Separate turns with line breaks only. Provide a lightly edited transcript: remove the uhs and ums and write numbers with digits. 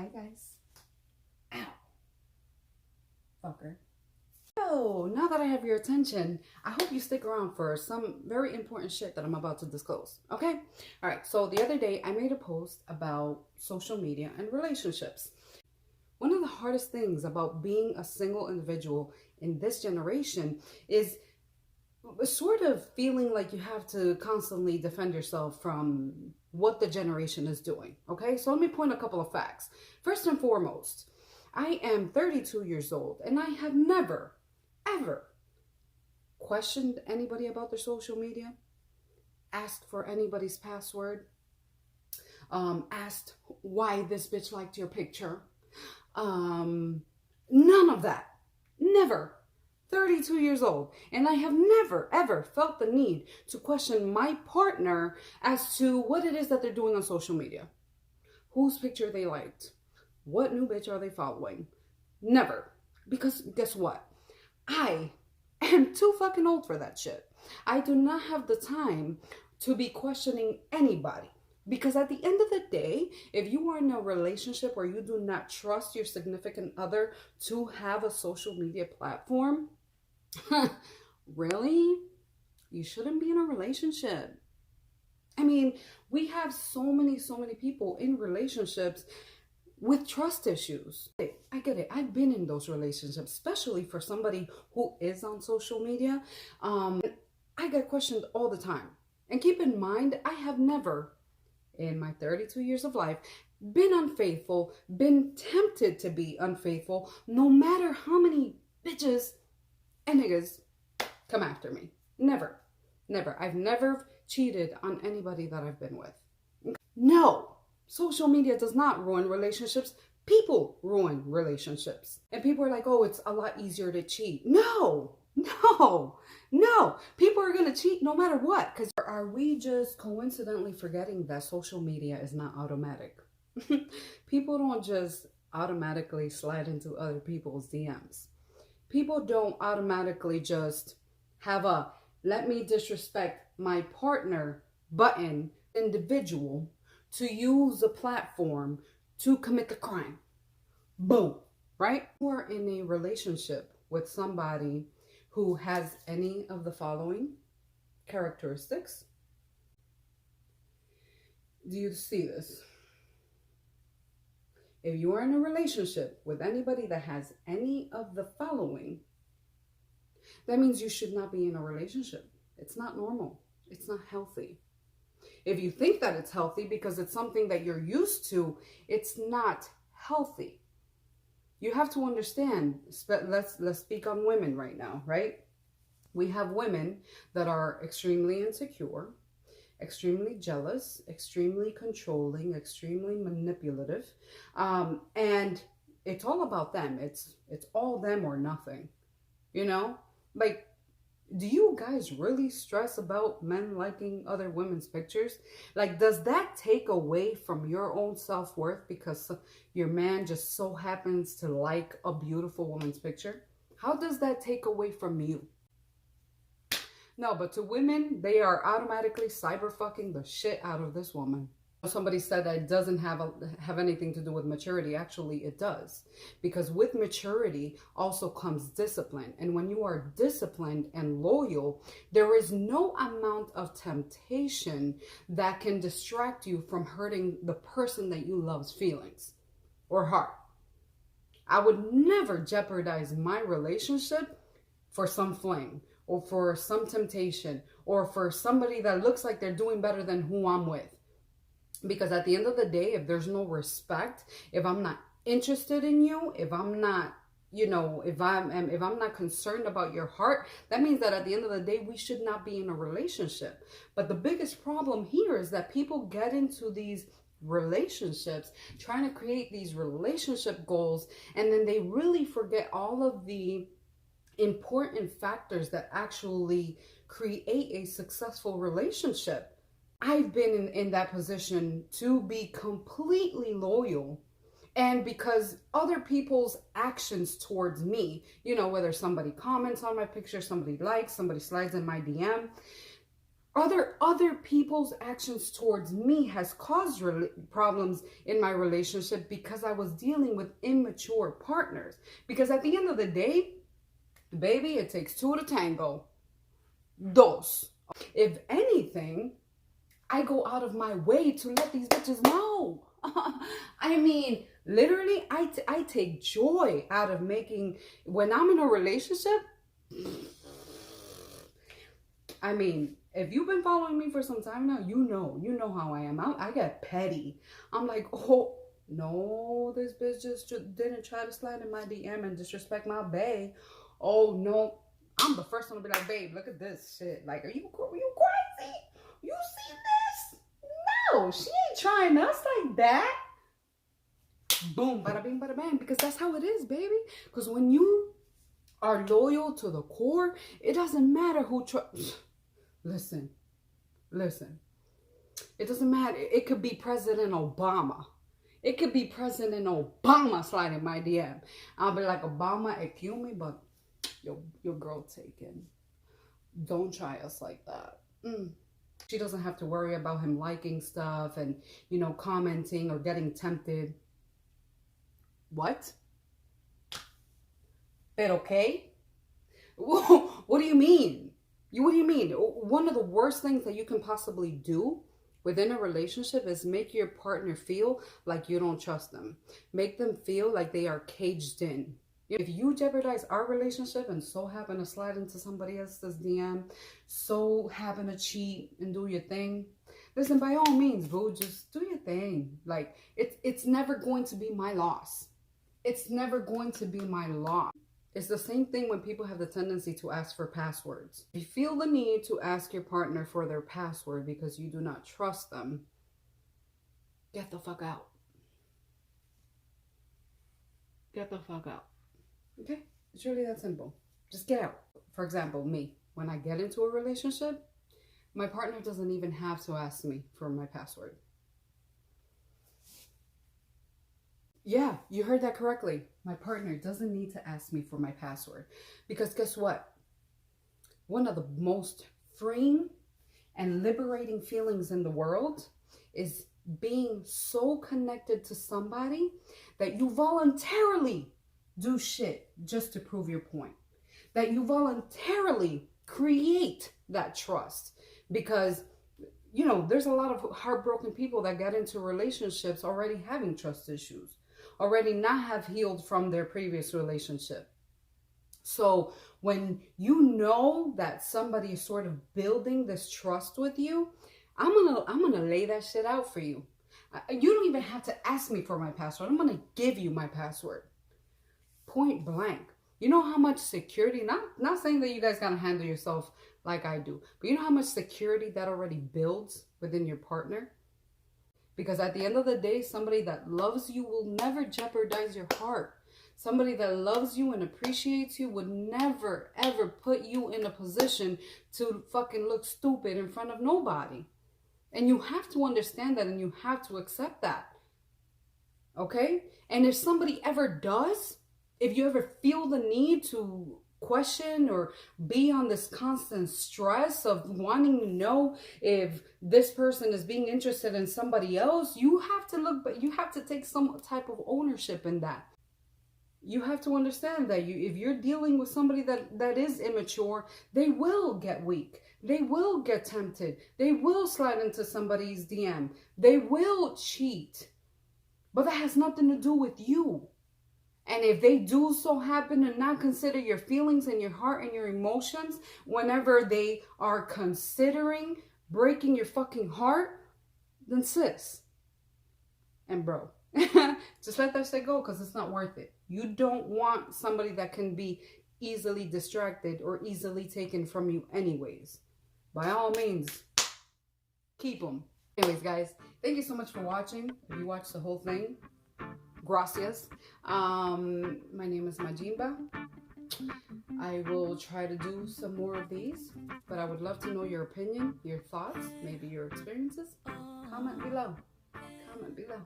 Hi guys. Ow. Fucker. So now that I have your attention, I hope you stick around for some very important shit that I'm about to disclose. Okay? Alright, so the other day I made a post about social media and relationships. One of the hardest things about being a single individual in this generation is sort of feeling like you have to constantly defend yourself from what the generation is doing. Okay, so let me point a couple of facts. First and foremost, I am 32 years old and I have never, ever questioned anybody about their social media, asked for anybody's password, asked why this bitch liked your picture. None of that. Never. 32 years old, and I have never ever felt the need to question my partner as to what it is that they're doing on social media, whose picture they liked, what new bitch are they following. Never. Because guess what? I am too fucking old for that shit. I do not have the time to be questioning anybody. Because at the end of the day, if you are in a relationship where you do not trust your significant other to have a social media platform, really? You shouldn't be in a relationship. I mean, we have so many people in relationships with trust issues. I get it. I've been in those relationships, especially for somebody who is on social media. I get questioned all the time. And keep in mind, I have never, in my 32 years of life, been unfaithful, been tempted to be unfaithful, no matter how many bitches and niggas come after me. Never. I've never cheated on anybody that I've been with. No. Social media does not ruin relationships. People ruin relationships. And people are like, oh, it's a lot easier to cheat. No. People are going to cheat no matter what. Because are we just coincidentally forgetting that social media is not automatic? People don't just automatically slide into other people's DMs. People don't automatically just have a let me disrespect my partner button individual to use a platform to commit the crime. Boom, right? Or in a relationship with somebody who has any of the following characteristics. Do you see this? If you are in a relationship with anybody that has any of the following, that means you should not be in a relationship. It's not normal. It's not healthy. If you think that it's healthy because it's something that you're used to, it's not healthy. You have to understand, let's speak on women right now, right? We have women that are extremely insecure, extremely jealous, extremely controlling, extremely manipulative, and it's all about them. It's all them or nothing, you know? Like, do you guys really stress about men liking other women's pictures? Like, does that take away from your own self-worth because your man just so happens to like a beautiful woman's picture? How does that take away from you? No, but to women, they are automatically cyber fucking the shit out of this woman. Somebody said that it doesn't have anything to do with maturity. Actually, it does. Because with maturity also comes discipline. And when you are disciplined and loyal, there is no amount of temptation that can distract you from hurting the person that you love's feelings or heart. I would never jeopardize my relationship for some fling, or for some temptation, or for somebody that looks like they're doing better than who I'm with. Because at the end of the day, if there's no respect, if I'm not interested in you, if I'm not, if I'm not concerned about your heart, that means that at the end of the day, we should not be in a relationship. But the biggest problem here is that people get into these relationships trying to create these relationship goals, and then they really forget all of the important factors that actually create a successful relationship. I've been in that position to be completely loyal, and because other people's actions towards me, whether somebody comments on my picture, somebody likes, somebody slides in my DM, Other people's actions towards me has caused problems in my relationship because I was dealing with immature partners. Because at the end of the day, baby, it takes two to tango. Dos. If anything, I go out of my way to let these bitches know. I mean, literally, I take joy out of making, when I'm in a relationship, I mean, if you've been following me for some time now, you know how I am. I get petty. I'm like, oh, no, this bitch just didn't try to slide in my DM and disrespect my bae. Oh, no. I'm the first one to be like, babe, look at this shit. Like, are you crazy? You see this? No, she ain't trying us like that. Boom, bada bing, bada bang. Because that's how it is, baby. Because when you are loyal to the core, it doesn't matter who Listen. It doesn't matter. It could be President Obama. It could be President Obama sliding my DM. I'll be like, Obama, excuse me, but your girl taken. Don't try us like that. She doesn't have to worry about him liking stuff and, commenting or getting tempted. What? But okay? What do you mean? What do you mean? One of the worst things that you can possibly do within a relationship is make your partner feel like you don't trust them. Make them feel like they are caged in. If you jeopardize our relationship and so happen to slide into somebody else's DM, so happen to cheat and do your thing, listen, by all means, boo, just do your thing. Like, it's never going to be my loss. It's never going to be my loss. It's the same thing when people have the tendency to ask for passwords. If you feel the need to ask your partner for their password because you do not trust them, get the fuck out. Get the fuck out. Okay? It's really that simple. Just get out. For example, me. When I get into a relationship, my partner doesn't even have to ask me for my password. Yeah, you heard that correctly. My partner doesn't need to ask me for my password. Because guess what? One of the most freeing and liberating feelings in the world is being so connected to somebody that you voluntarily do shit just to prove your point. That you voluntarily create that trust. Because, there's a lot of heartbroken people that get into relationships already having trust issues. Already not have healed from their previous relationship. So when you know that somebody is sort of building this trust with you, I'm gonna lay that shit out for you. You don't even have to ask me for my password. I'm gonna give you my password. Point blank. You know how much security, not saying that you guys gotta handle yourself like I do, but you know how much security that already builds within your partner? Because at the end of the day, somebody that loves you will never jeopardize your heart. Somebody that loves you and appreciates you would never, ever put you in a position to fucking look stupid in front of nobody. And you have to understand that and you have to accept that. Okay? And if somebody ever does, if you ever feel the need to question or be on this constant stress of wanting to know if this person is being interested in somebody else, you have to look, but you have to take some type of ownership in that. You have to understand that if you're dealing with somebody that is immature, they will get weak. They will get tempted. They will slide into somebody's DM. They will cheat. But that has nothing to do with you. And if they do so happen to not consider your feelings and your heart and your emotions whenever they are considering breaking your fucking heart, then sis and bro, just let that shit go because it's not worth it. You don't want somebody that can be easily distracted or easily taken from you anyways. By all means, keep them. Anyways, guys, thank you so much for watching. If you watched the whole thing, gracias. My name is Majimba. I will try to do some more of these, but I would love to know your opinion, your thoughts, maybe your experiences. Comment below. Comment below.